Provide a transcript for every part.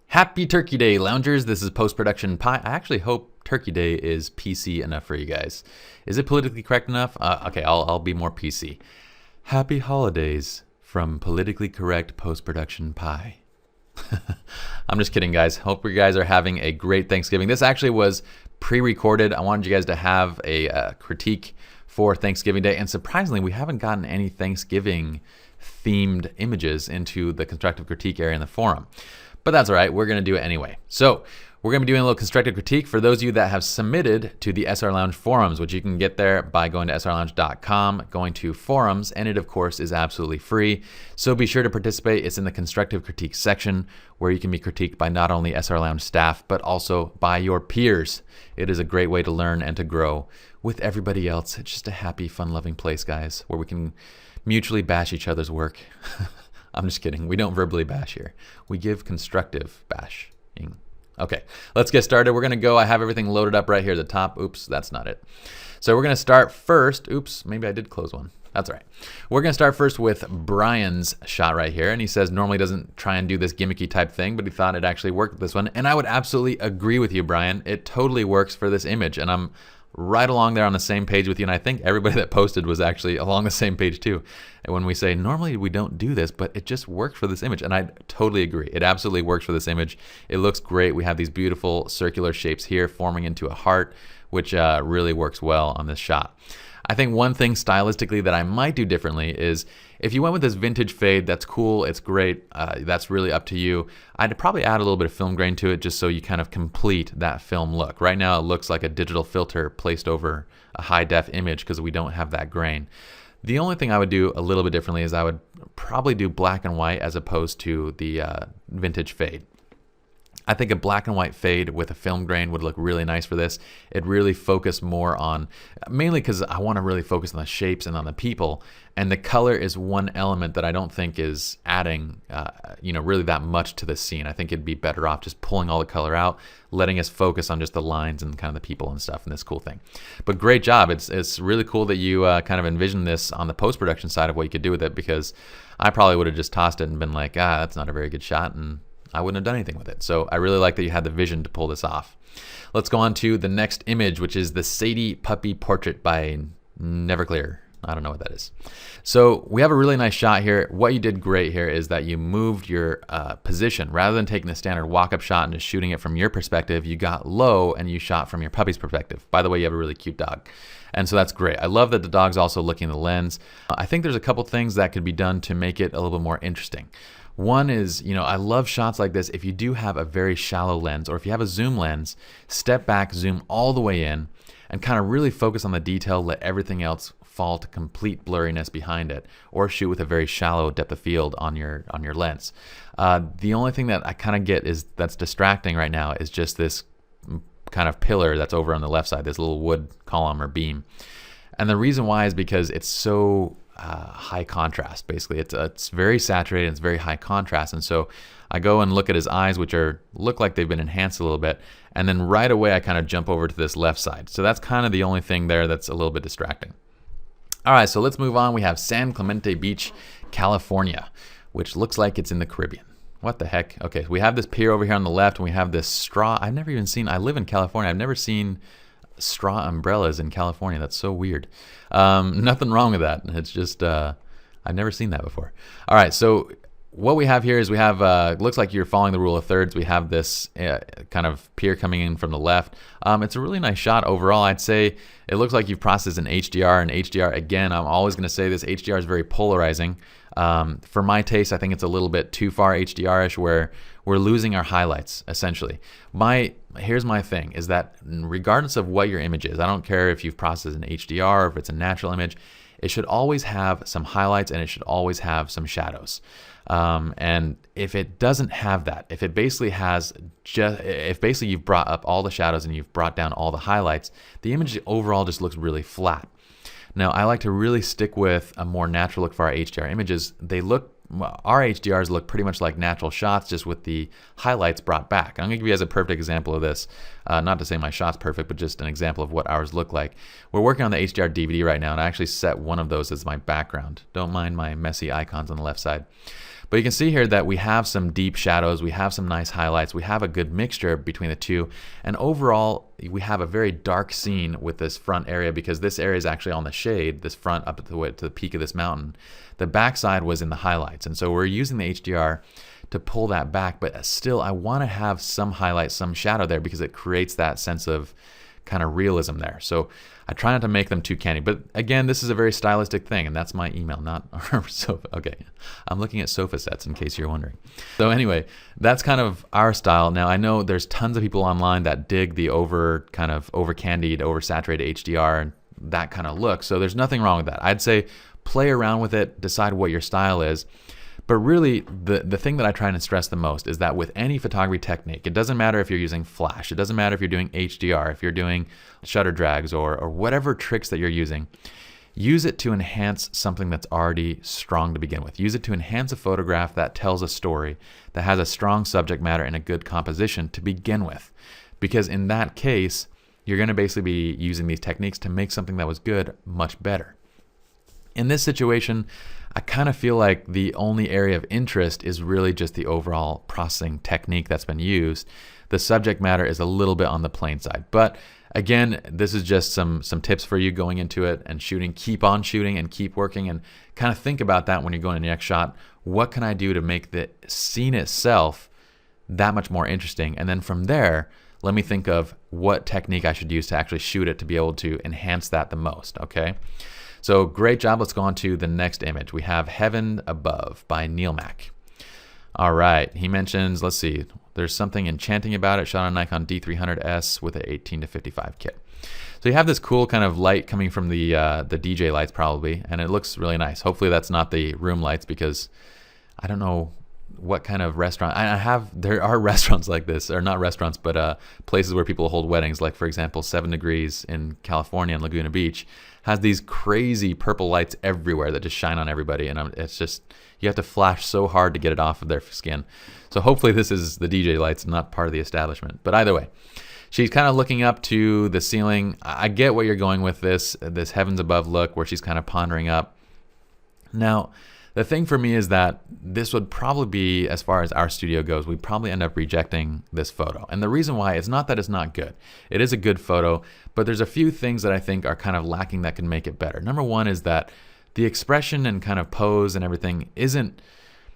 Happy Turkey Day, loungers. This is Post Production Pye. I actually hope Turkey Day is PC enough for you guys. Is it politically correct enough? Okay, I'll be more PC. Happy holidays from politically correct Post Production Pye. I'm just kidding, guys. Hope you guys are having a great Thanksgiving. This actually was pre-recorded. I wanted you guys to have a critique for Thanksgiving Day, and surprisingly, we haven't gotten any Thanksgiving themed images into the constructive critique area in the forum. But that's all right, we're gonna do it anyway. So we're gonna be doing a little constructive critique for those of you that have submitted to the SR Lounge forums, which you can get there by going to srlounge.com, going to forums, and it of course is absolutely free. So be sure to participate. It's in the constructive critique section where you can be critiqued by not only SR Lounge staff, but also by your peers. It is a great way to learn and to grow with everybody else. It's just a happy, fun-loving place, guys, where we can mutually bash each other's work. I'm just kidding. We don't verbally bash here. We give constructive bashing. Okay, let's get started. We're gonna go. I have everything loaded up right here at the top. Oops, that's not it. So we're gonna start first. Oops, maybe I did close one. That's all right. We're gonna start first with Brian's shot right here. And he says normally doesn't try and do this gimmicky type thing, but he thought it actually worked with this one. And I would absolutely agree with you, Brian. It totally works for this image. And I'm right along there on the same page with you, and I think everybody that posted was actually along the same page too. And when we say normally we don't do this, but it just works for this image, and I totally agree. It absolutely works for this image. It looks great. We have these beautiful circular shapes here forming into a heart, which really works well on this shot. I think one thing stylistically that I might do differently is if you went with this vintage fade, that's cool, it's great, that's really up to you. I'd probably add a little bit of film grain to it just so you kind of complete that film look. Right now it looks like a digital filter placed over a high def image because we don't have that grain. The only thing I would do a little bit differently is I would probably do black and white as opposed to the vintage fade. I think a black and white fade with a film grain would look really nice for this. It really focused more on, mainly because I want to really focus on the shapes and on the people. And the color is one element that I don't think is adding, really that much to the scene. I think it'd be better off just pulling all the color out, letting us focus on just the lines and kind of the people and stuff and this cool thing. But great job. It's really cool that you kind of envisioned this on the post-production side of what you could do with it, because I probably would have just tossed it and been like, that's not a very good shot, and I wouldn't have done anything with it. So I really like that you had the vision to pull this off. Let's go on to the next image, which is the Sadie puppy portrait by Neverclear. I don't know what that is. So we have a really nice shot here. What you did great here is that you moved your position. Rather than taking the standard walk-up shot and just shooting it from your perspective, you got low and you shot from your puppy's perspective. By the way, you have a really cute dog. And so that's great. I love that the dog's also looking in the lens. I think there's a couple things that could be done to make it a little bit more interesting. One is, I love shots like this. If you do have a very shallow lens, or if you have a zoom lens, step back, zoom all the way in, and kind of really focus on the detail, let everything else fall to complete blurriness behind it, or shoot with a very shallow depth of field on your lens. The only thing that I kind of get is that's distracting right now is just this kind of pillar that's over on the left side, this little wood column or beam. And the reason why is because it's so high contrast. Basically, it's very saturated, it's very high contrast, and so I go and look at his eyes, which look like they've been enhanced a little bit, and then right away I kind of jump over to this left side. So that's kind of the only thing there that's a little bit distracting. All right, so let's move on. We have San Clemente Beach, California, which looks like it's in the Caribbean. What the heck? Okay, so we have this pier over here on the left, and we have this straw. I've never even seen. I live in California. I've never seen straw umbrellas in California. That's so weird. Nothing wrong with that. It's just I've never seen that before. All right, so what we have here is we have looks like you're following the rule of thirds. We have this kind of pier coming in from the left. It's a really nice shot overall. I'd say it looks like you've processed an HDR, and HDR, again, I'm always going to say this, HDR is very polarizing. For my taste, I think it's a little bit too far HDR-ish, where we're losing our highlights essentially. Here's my thing, is that regardless of what your image is, I don't care if you've processed an HDR or if it's a natural image, it should always have some highlights and it should always have some shadows. And if it doesn't have that, if basically you've brought up all the shadows and you've brought down all the highlights, the image overall just looks really flat. Now, I like to really stick with a more natural look for our HDR images. They look our HDRs look pretty much like natural shots, just with the highlights brought back. I'm gonna give you guys a perfect example of this. Not to say my shot's perfect, but just an example of what ours look like. We're working on the HDR DVD right now, and I actually set one of those as my background. Don't mind my messy icons on the left side. But you can see here that we have some deep shadows, we have some nice highlights, we have a good mixture between the two, and overall we have a very dark scene with this front area, because this area is actually on the shade, this front up to the peak of this mountain. The backside was in the highlights, and so we're using the HDR to pull that back, but still I want to have some highlight, some shadow there, because it creates that sense of kind of realism there. So I try not to make them too candy, but again, this is a very stylistic thing, and that's my email, not our sofa. Okay, I'm looking at sofa sets in case you're wondering. So anyway, that's kind of our style. Now I know there's tons of people online that dig the over candied, oversaturated HDR and that kind of look. So there's nothing wrong with that. I'd say play around with it, decide what your style is. But really, the thing that I try and stress the most is that with any photography technique, it doesn't matter if you're using flash, it doesn't matter if you're doing HDR, if you're doing shutter drags or whatever tricks that you're using, use it to enhance something that's already strong to begin with. Use it to enhance a photograph that tells a story, that has a strong subject matter and a good composition to begin with. Because in that case, you're going to basically be using these techniques to make something that was good much better. In this situation, I kind of feel like the only area of interest is really just the overall processing technique that's been used. The subject matter is a little bit on the plain side. But again, this is just some tips for you going into it and shooting. Keep on shooting and keep working, and kind of think about that when you're going to the next shot. What can I do to make the scene itself that much more interesting? And then from there, let me think of what technique I should use to actually shoot it to be able to enhance that the most, okay? So great job. Let's go on to the next image. We have Heaven Above by Neil Mack. All right. He mentions, let's see, there's something enchanting about it, shot on Nikon D300S with a 18-55 kit. So you have this cool kind of light coming from the DJ lights probably, and it looks really nice. Hopefully that's not the room lights, because I don't know what kind of restaurant there are restaurants like this, or not restaurants, but places where people hold weddings, like for example 7 Degrees in California and Laguna Beach has these crazy purple lights everywhere that just shine on everybody, and it's just, you have to flash so hard to get it off of their skin. So hopefully this is the DJ lights, not part of the establishment. But either way, she's kind of looking up to the ceiling. I get what you're going with this Heavens Above look, where she's kind of pondering up. Now the thing for me is that this would probably be, as far as our studio goes, we'd probably end up rejecting this photo. And the reason why is not that it's not good. It is a good photo, but there's a few things that I think are kind of lacking that can make it better. Number one is that the expression and kind of pose and everything isn't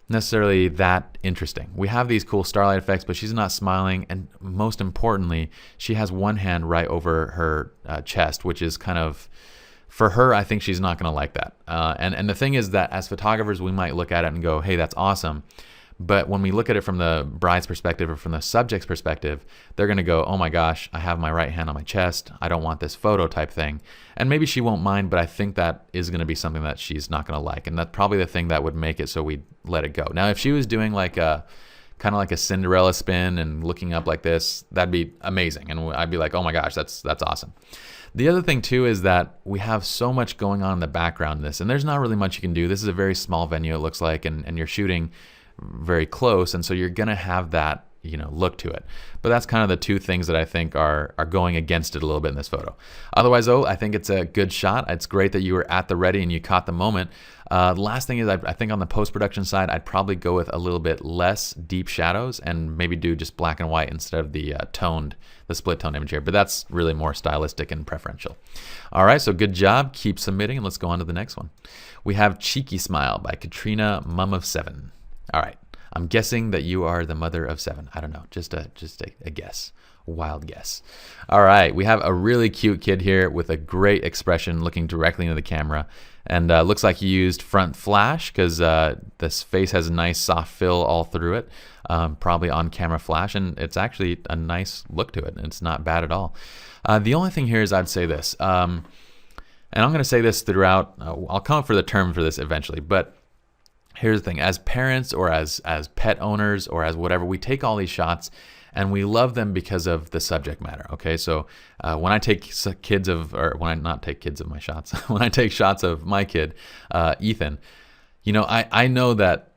necessarily that interesting. We have these cool starlight effects, but she's not smiling, and most importantly, she has one hand right over her chest, which is kind of, for her, I think she's not going to like that. And the thing is that as photographers, we might look at it and go, hey, that's awesome. But when we look at it from the bride's perspective or from the subject's perspective, they're going to go, oh my gosh, I have my right hand on my chest. I don't want this photo type thing. And maybe she won't mind, but I think that is going to be something that she's not going to like. And that's probably the thing that would make it so we let it go. Now, if she was doing like a kind of like a Cinderella spin and looking up like this, that'd be amazing. And I'd be like, oh my gosh, that's awesome. The other thing too is that we have so much going on in the background in this, and there's not really much you can do. This is a very small venue, it looks like, and you're shooting very close, and so you're gonna have that, you know, look to it. But that's kind of the two things that I think are going against it a little bit in this photo. Otherwise though, I think it's a good shot. It's great that you were at the ready and you caught the moment. The last thing is I think on the post-production side, I'd probably go with a little bit less deep shadows and maybe do just black and white instead of the split tone image here. But that's really more stylistic and preferential. All right, so good job. Keep submitting, and let's go on to the next one. We have Cheeky Smile by Katrina, Mum of 7. All right, I'm guessing that you are the mother of 7. I don't know, just a guess. Wild guess. All right, we have a really cute kid here with a great expression looking directly into the camera, and looks like he used front flash because this face has a nice soft fill all through it, probably on camera flash, and it's actually a nice look to it, and it's not bad at all. The only thing here is I'd say this, and I'm going to say this throughout. I'll come up for the term for this eventually, but here's the thing: as parents or as pet owners or as whatever, we take all these shots and we love them because of the subject matter. Okay, so when I take not take kids of my shots, when I take shots of my kid, Ethan, you know, I know that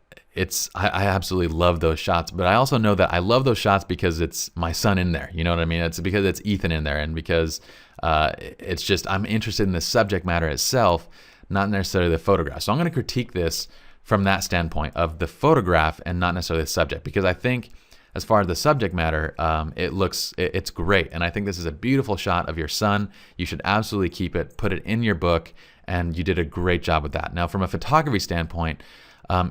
I absolutely love those shots, but I also know that I love those shots because it's my son in there. You know what I mean? It's because it's Ethan in there, and because it's just I'm interested in the subject matter itself, not necessarily the photograph. So I'm going to critique this from that standpoint of the photograph and not necessarily the subject, because I think as far as the subject matter, it's great, and I think this is a beautiful shot of your son. You should absolutely keep it, put it in your book, and you did a great job with that. Now, from a photography standpoint,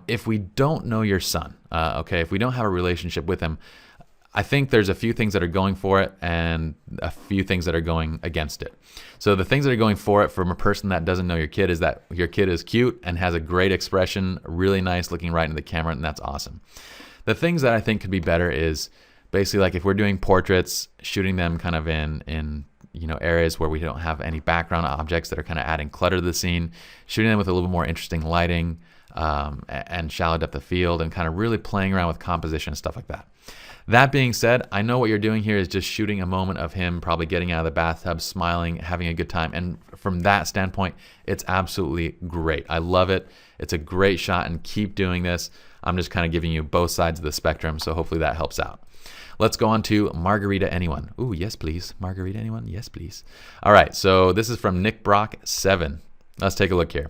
if we don't know your son, if we don't have a relationship with him, I think there's a few things that are going for it and a few things that are going against it. So the things that are going for it from a person that doesn't know your kid is that your kid is cute and has a great expression, really nice, looking right into the camera, and that's awesome. The things that I think could be better is basically like if we're doing portraits, shooting them kind of in areas where we don't have any background objects that are kind of adding clutter to the scene, shooting them with a little bit more interesting lighting, and shallow depth of field, and kind of really playing around with composition and stuff like that. That being said, I know what you're doing here is just shooting a moment of him probably getting out of the bathtub, smiling, having a good time. And from that standpoint, it's absolutely great. I love it. It's a great shot, and keep doing this. I'm just kind of giving you both sides of the spectrum, so hopefully that helps out. Let's go on to Margarita Anyone. Ooh, yes, please. Margarita Anyone? Yes, please. All right, so this is from Nick Brock 7. Let's take a look here.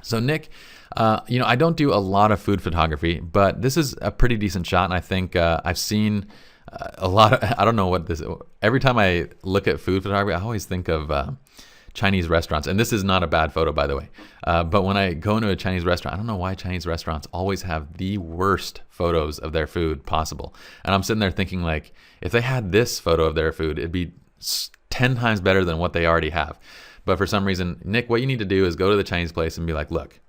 So Nick, I don't do a lot of food photography, but this is a pretty decent shot, and I think I've seen a lot of, I don't know what this, every time I look at food photography, I always think of Chinese restaurants, and this is not a bad photo, by the way, but when I go into a Chinese restaurant, I don't know why Chinese restaurants always have the worst photos of their food possible, and I'm sitting there thinking, like, if they had this photo of their food, it'd be 10 times better than what they already have. But for some reason, Nick, what you need to do is go to the Chinese place and be like, look,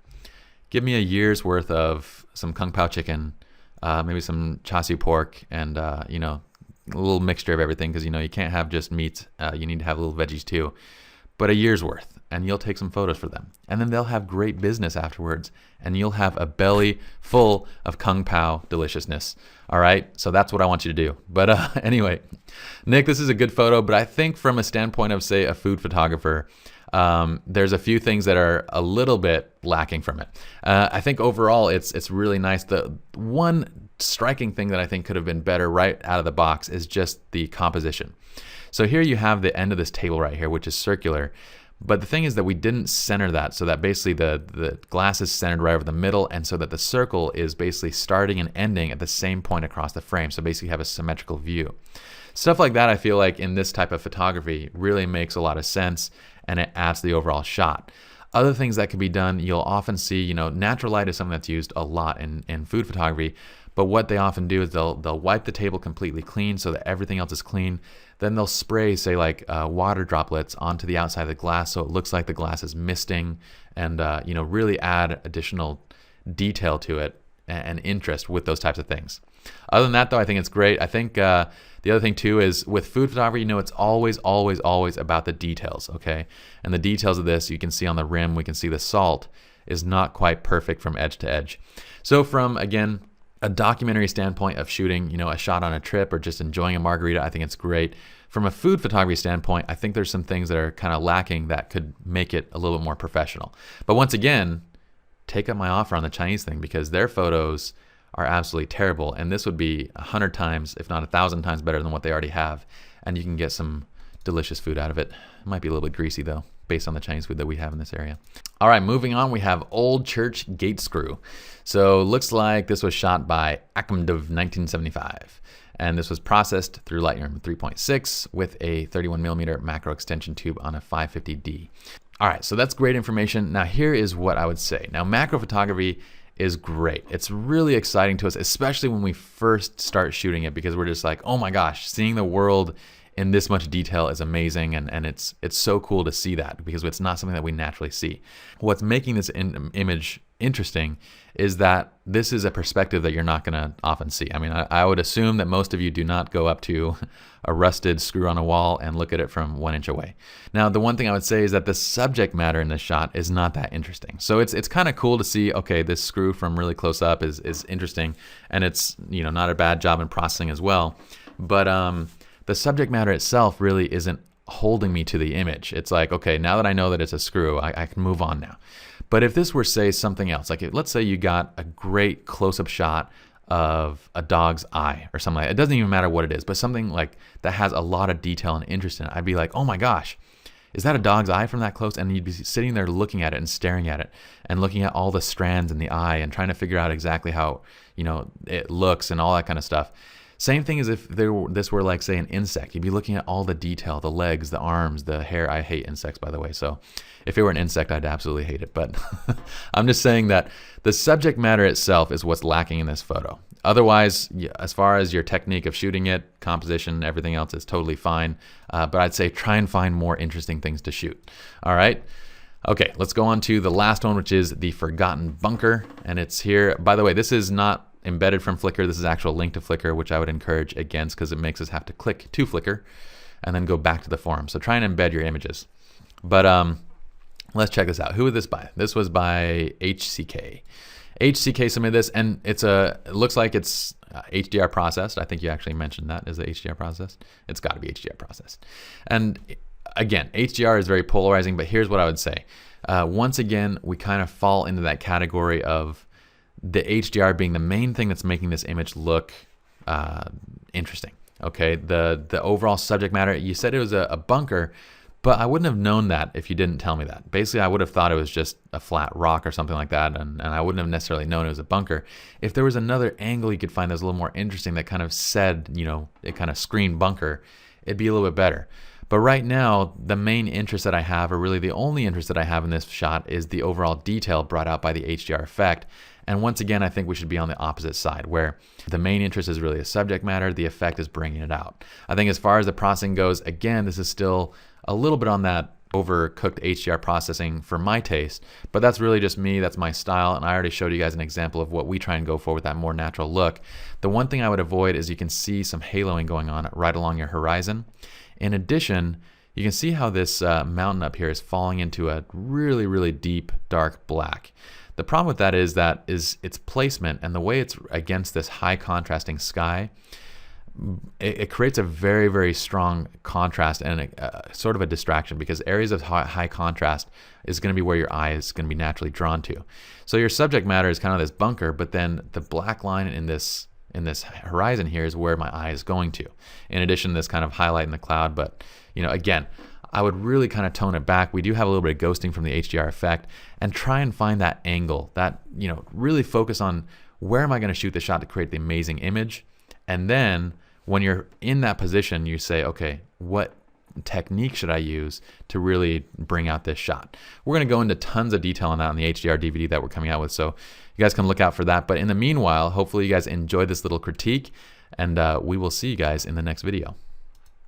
give me a year's worth of some kung pao chicken, maybe some char siu pork, and a little mixture of everything, because you can't have just meats. You need to have little veggies too. But a year's worth, and you'll take some photos for them, and then they'll have great business afterwards, and you'll have a belly full of kung pao deliciousness. All right, so that's what I want you to do. But anyway, Nick, this is a good photo, but I think from a standpoint of, say, a food photographer, there's a few things that are a little bit lacking from it. I think overall it's really nice. The one striking thing that I think could have been better right out of the box is just the composition. So here you have the end of this table right here, which is circular. But the thing is that we didn't center that, so that basically the glass is centered right over the middle, and so that the circle is basically starting and ending at the same point across the frame. So basically you have a symmetrical view. Stuff like that, I feel like in this type of photography really makes a lot of sense, and it adds to the overall shot. Other things that can be done, you'll often see, natural light is something that's used a lot in food photography, but what they often do is they'll wipe the table completely clean so that everything else is clean. Then they'll spray, say, like water droplets onto the outside of the glass so it looks like the glass is misting, and really add additional detail to it and interest with those types of things. Other than that, though, I think it's great. I think the other thing too is with food photography, it's always about the details, okay? And the details of this, you can see on the rim, we can see the salt is not quite perfect from edge to edge. So from, again, a documentary standpoint of shooting, a shot on a trip or just enjoying a margarita, I think it's great. From a food photography standpoint, I think there's some things that are kind of lacking that could make it a little bit more professional. But once again, take up my offer on the Chinese thing, because their photos are absolutely terrible, and this would be 100 times, if not 1,000 times better than what they already have, and you can get some delicious food out of it. It might be a little bit greasy though, based on the Chinese food that we have in this area. All right, moving on, we have Old Church Gate Screw. So looks like this was shot by Thankgiving 1975, and this was processed through Lightroom 3.6 with a 31mm macro extension tube on a 550D. All right, so that's great information. Now here is what I would say. Now macro photography is great. It's really exciting to us, especially when we first start shooting it, because we're just like, oh my gosh, seeing the world in this much detail is amazing, and it's so cool to see that, because it's not something that we naturally see. What's making this image interesting is that this is a perspective that you're not going to often see. I mean, I would assume that most of you do not go up to a rusted screw on a wall and look at it from 1 inch away. Now, the one thing I would say is that the subject matter in this shot is not that interesting. So it's kind of cool to see, okay, this screw from really close up is interesting, and it's not a bad job in processing as well. But the subject matter itself really isn't holding me to the image. It's like, okay, now that I know that it's a screw, I can move on now. But if this were, say, something else, like let's say you got a great close-up shot of a dog's eye or something like that. It doesn't even matter what it is, but something like that has a lot of detail and interest in it. I'd be like, oh my gosh, is that a dog's eye from that close? And you'd be sitting there looking at it and staring at it and looking at all the strands in the eye and trying to figure out exactly how, you know, it looks and all that kind of stuff. Same thing as if this were like, say, an insect. You'd be looking at all the detail, the legs, the arms, the hair. I hate insects, by the way. So if it were an insect, I'd absolutely hate it. But I'm just saying that the subject matter itself is what's lacking in this photo. Otherwise, as far as your technique of shooting it, composition, everything else is totally fine. But I'd say try and find more interesting things to shoot. All right. Okay, let's go on to the last one, which is the forgotten bunker. And it's here. By the way, this is not embedded from Flickr. This is actual link to Flickr, which I would encourage against because it makes us have to click to Flickr and then go back to the forum. So try and embed your images. But let's check this out. Who was this by? This was by HCK. HCK submitted this, and it looks like it's HDR processed. I think you actually mentioned that. Is it HDR processed? It's got to be HDR processed. And again, HDR is very polarizing, but here's what I would say. Once again, we kind of fall into that category of the HDR being the main thing that's making this image look interesting. Okay, the overall subject matter, you said it was a bunker, but I wouldn't have known that if you didn't tell me that. Basically, I would have thought it was just a flat rock or something like that, and I wouldn't have necessarily known it was a bunker. If there was another angle you could find that was a little more interesting that kind of said, you know, it kind of screamed bunker, it'd be a little bit better. But right now, the main interest that I have, or really the only interest that I have in this shot, is the overall detail brought out by the HDR effect. And once again, I think we should be on the opposite side, where the main interest is really the subject matter, the effect is bringing it out. I think as far as the processing goes, again, this is still a little bit on that overcooked HDR processing for my taste, but that's really just me, that's my style, and I already showed you guys an example of what we try and go for with that more natural look. The one thing I would avoid is you can see some haloing going on right along your horizon. In addition, you can see how this mountain up here is falling into a really, really deep, dark black. The problem with that is its placement and the way it's against this high contrasting sky. It creates a very, very strong contrast and sort of a distraction, because areas of high contrast is going to be where your eye is going to be naturally drawn to. So your subject matter is kind of this bunker, but then the black line in this horizon here is where my eye is going to. In addition to this kind of highlight in the cloud, but you know, again, I would really kind of tone it back. We do have a little bit of ghosting from the HDR effect, and try and find that angle, that, you know, really focus on where am I going to shoot the shot to create the amazing image. And then when you're in that position, you say, okay, what technique should I use to really bring out this shot? We're going to go into tons of detail on that on the HDR DVD that we're coming out with, so you guys can look out for that. But in the meanwhile, hopefully you guys enjoyed this little critique, and we will see you guys in the next video.